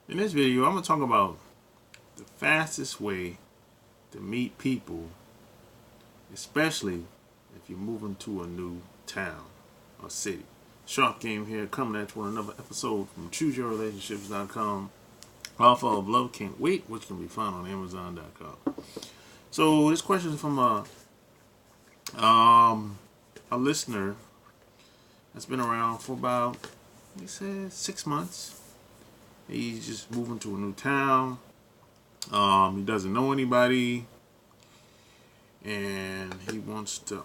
In this video, I'm going to talk about the fastest way to meet people, especially if you're moving to a new town or city. Sharp Game here, coming at you with another episode from ChooseYourRelationships.com. Offer of Love Can't Wait, which can be found on Amazon.com. So this question is from a listener that's been around for about, he said, 6 months. He's just moving to a new town. He doesn't know anybody, and he wants to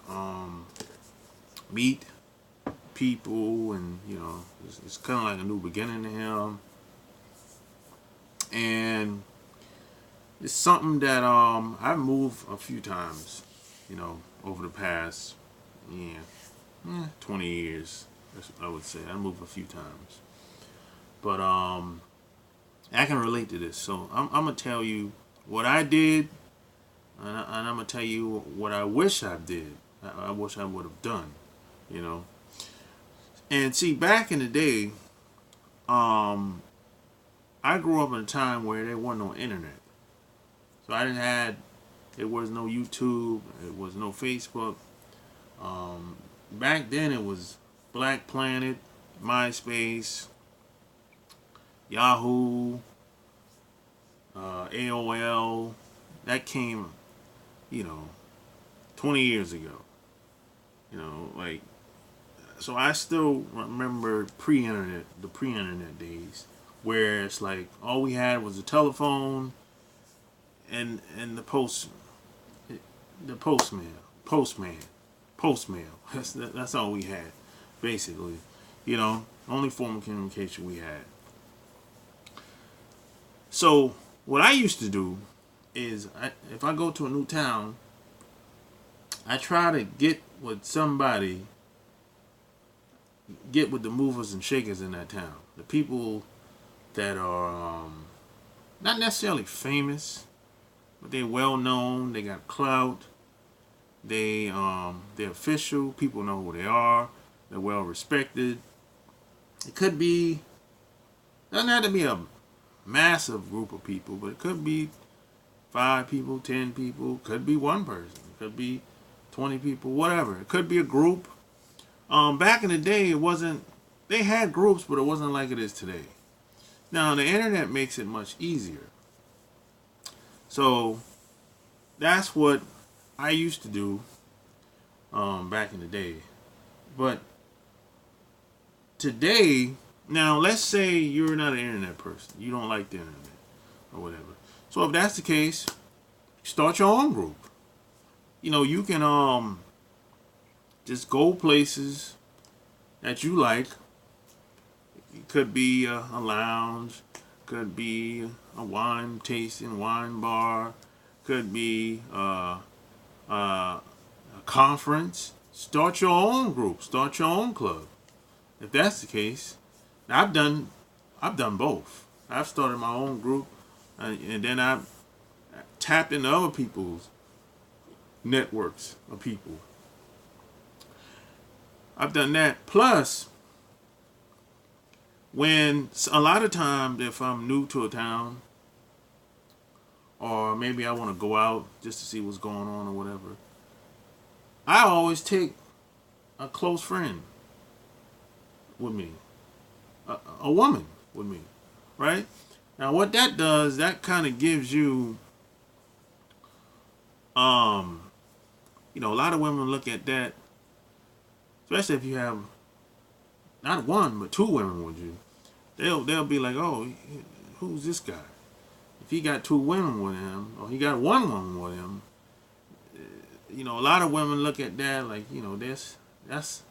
meet people, and it's kind of like a new beginning to him. And it's something that I've moved a few times, over the past 20 years. I would say I moved a few times, but I can relate to this. So I'm gonna tell you what I did, and I'm gonna tell you what I wish I did. I wish I would have done, And see, back in the day, I grew up in a time where there wasn't no internet. So there was no YouTube, it was no Facebook. Back then it was Black Planet, MySpace, Yahoo, AOL. That came, 20 years ago. So I still remember the pre-internet days, where it's like all we had was a telephone and the postmail. That's all we had, basically. Only form of communication we had. So what I used to do is, if I go to a new town, I try to get with the movers and shakers in that town. The people that are not necessarily famous, but they're well known. They got clout. They're official. People know who they are. They're well respected. It doesn't have to be a massive group of people, but it could be 5 people, 10 people, could be one person, it could be 20 people, whatever. It could be a group. Back in the day, they had groups, but it wasn't like it is today. Now, the internet makes it much easier. So that's what I used to do back in the day. But today, now let's say you're not an internet person. You don't like the internet or whatever. So if that's the case, start your own group. You can just go places that you like. It could be a lounge, could be a wine tasting, wine bar, could be a conference. Start your own group, start your own club. If that's the case, I've done both. I've started my own group, and then I've tapped into other people's networks of people. I've done that. Plus, when a lot of times, if I'm new to a town, or maybe I want to go out just to see what's going on or whatever, I always take a close friend with me, a woman with me, right? Now, what that does, that kind of gives you, a lot of women look at that, especially if you have not one but 2 women with you. They'll be like, oh, who's this guy? If he got 2 women with him, or he got 1 woman with him, a lot of women look at that like, that's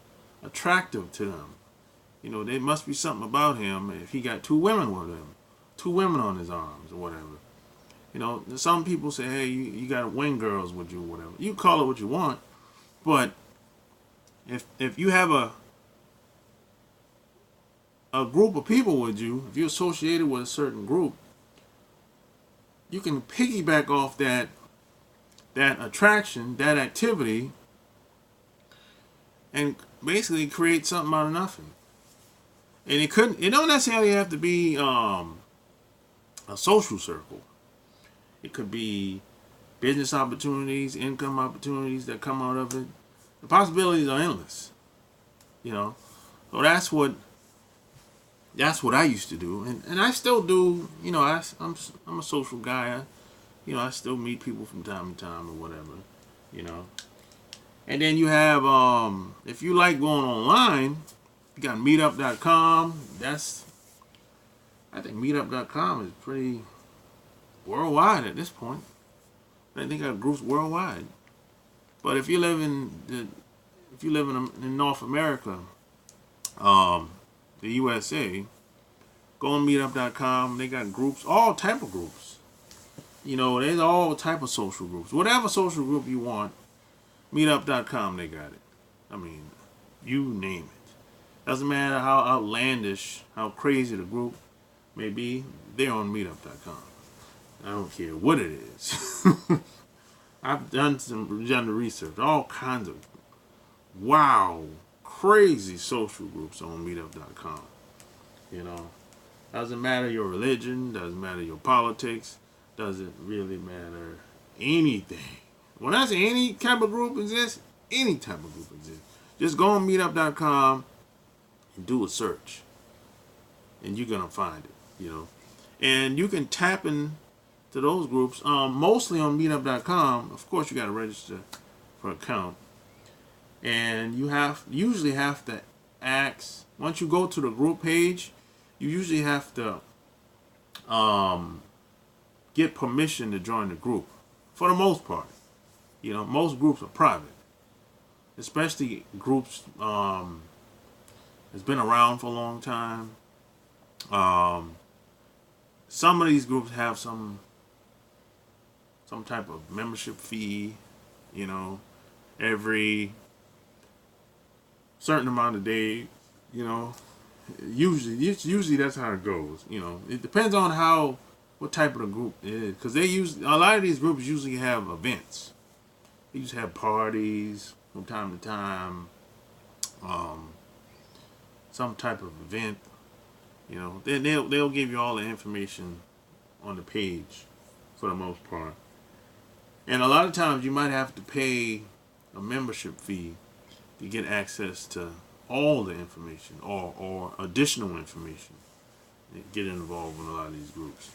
attractive to them. There must be something about him if he got 2 women with him, 2 women on his arms or whatever. Some people say, hey, you got wing girls with you or whatever. You call it what you want, but if you have a group of people with you, if you're associated with a certain group, you can piggyback off that attraction, that activity, and basically create something out of nothing. And it don't necessarily have to be a social circle. It could be business opportunities, income opportunities that come out of it. The possibilities are endless, you know. So that's what I used to do, and I still do. You know, I'm a social guy. I still meet people from time to time or whatever, you know. And then you have, if you like going online, you got Meetup.com. I think Meetup.com is pretty worldwide at this point. I think they got groups worldwide. But if you live in North America, the USA, go on Meetup.com. They got groups, all type of groups. There's all type of social groups. Whatever social group you want, Meetup.com, they got it. I mean, you name it. Doesn't matter how outlandish, how crazy the group may be, they're on Meetup.com. I don't care what it is. I've done the research. All kinds of crazy social groups on Meetup.com. Doesn't matter your religion, doesn't matter your politics, doesn't really matter anything. When I say any type of group exists, any type of group exists. Just go on Meetup.com and do a search, and you're gonna find it. And you can tap into those groups. Mostly on Meetup.com. Of course, you got to register for an account, and you usually have to ask. Once you go to the group page, you usually have to get permission to join the group. For the most part, most groups are private, especially groups that's been around for a long time. Some of these groups have some type of membership fee, every certain amount of days, Usually that's how it goes. It depends on what type of the group it is, because a lot of these groups usually have events. They just have parties from time to time, some type of event. Then they'll give you all the information on the page for the most part. And a lot of times you might have to pay a membership fee to get access to all the information or additional information. Get involved in a lot of these groups.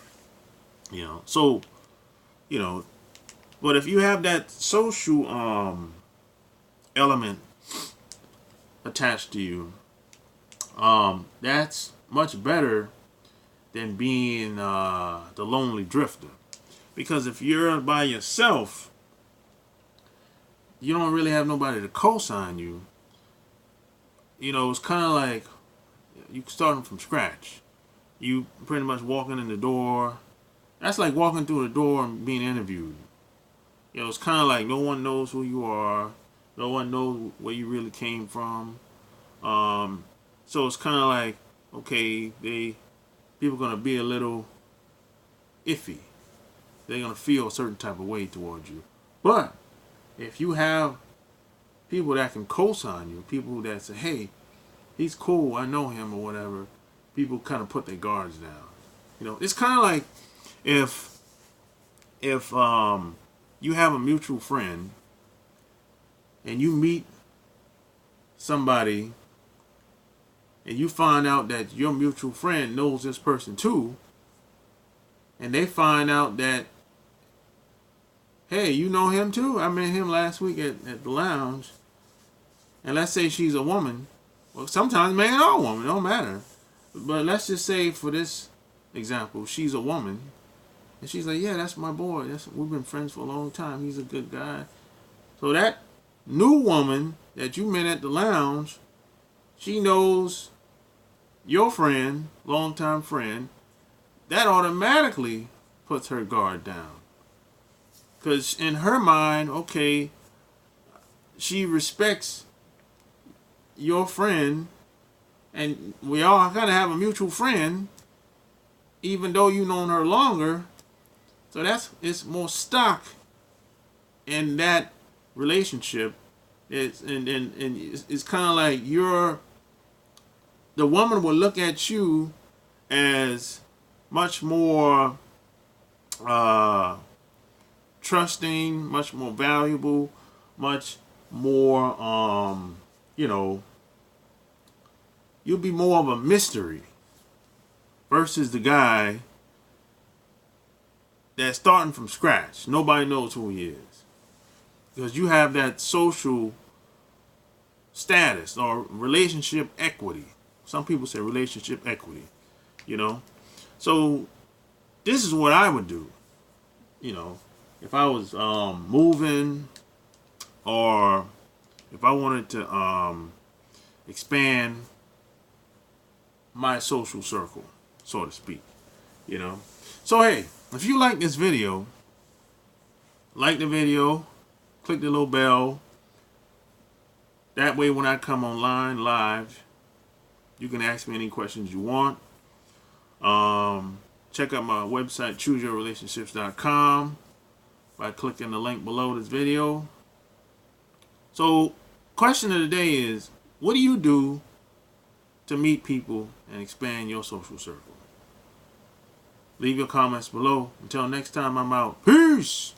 But if you have that social element attached to you, that's much better than being the lonely drifter. Because if you're by yourself, you don't really have nobody to co-sign you. It's kind of like you starting from scratch. You pretty much walking in the door. That's like walking through the door and being interviewed. It's kind of like no one knows who you are. No one knows where you really came from. So it's kind of like, okay, people are going to be a little iffy. They're going to feel a certain type of way towards you. But if you have people that can co-sign you, people that say, hey, he's cool, I know him or whatever, people kind of put their guards down. It's kind of like if you have a mutual friend and you meet somebody and you find out that your mutual friend knows this person too, and they find out that, hey, you know him too? I met him last week at the lounge. And let's say she's a woman. Well, sometimes man or woman, don't matter. But let's just say for this example, she's a woman. And she's like, yeah, that's my boy. We've been friends for a long time. He's a good guy. So that new woman that you met at the lounge, she knows your friend, longtime friend. That automatically puts her guard down. Because in her mind, okay, she respects your friend, and we all gotta have a mutual friend, even though you've known her longer. So it's more stock in that relationship. It's kind of like the woman will look at you as much more uh, trusting, much more valuable, much more, you know, you'll be more of a mystery versus the guy that's starting from scratch. Nobody knows who he is because you have that social status or relationship equity. Some people say relationship equity, you know. So this is what I would do, you know, if I was moving or if I wanted to expand my social circle, so to speak, you know. So hey, if you like this video, like the video, click the little bell. That way when I come online live, you can ask me any questions you want. Check out my website, chooseyourrelationships.com, by clicking the link below this video. So, question of the day is, what do you do to meet people and expand your social circle? Leave your comments below. Until next time, I'm out. Peace!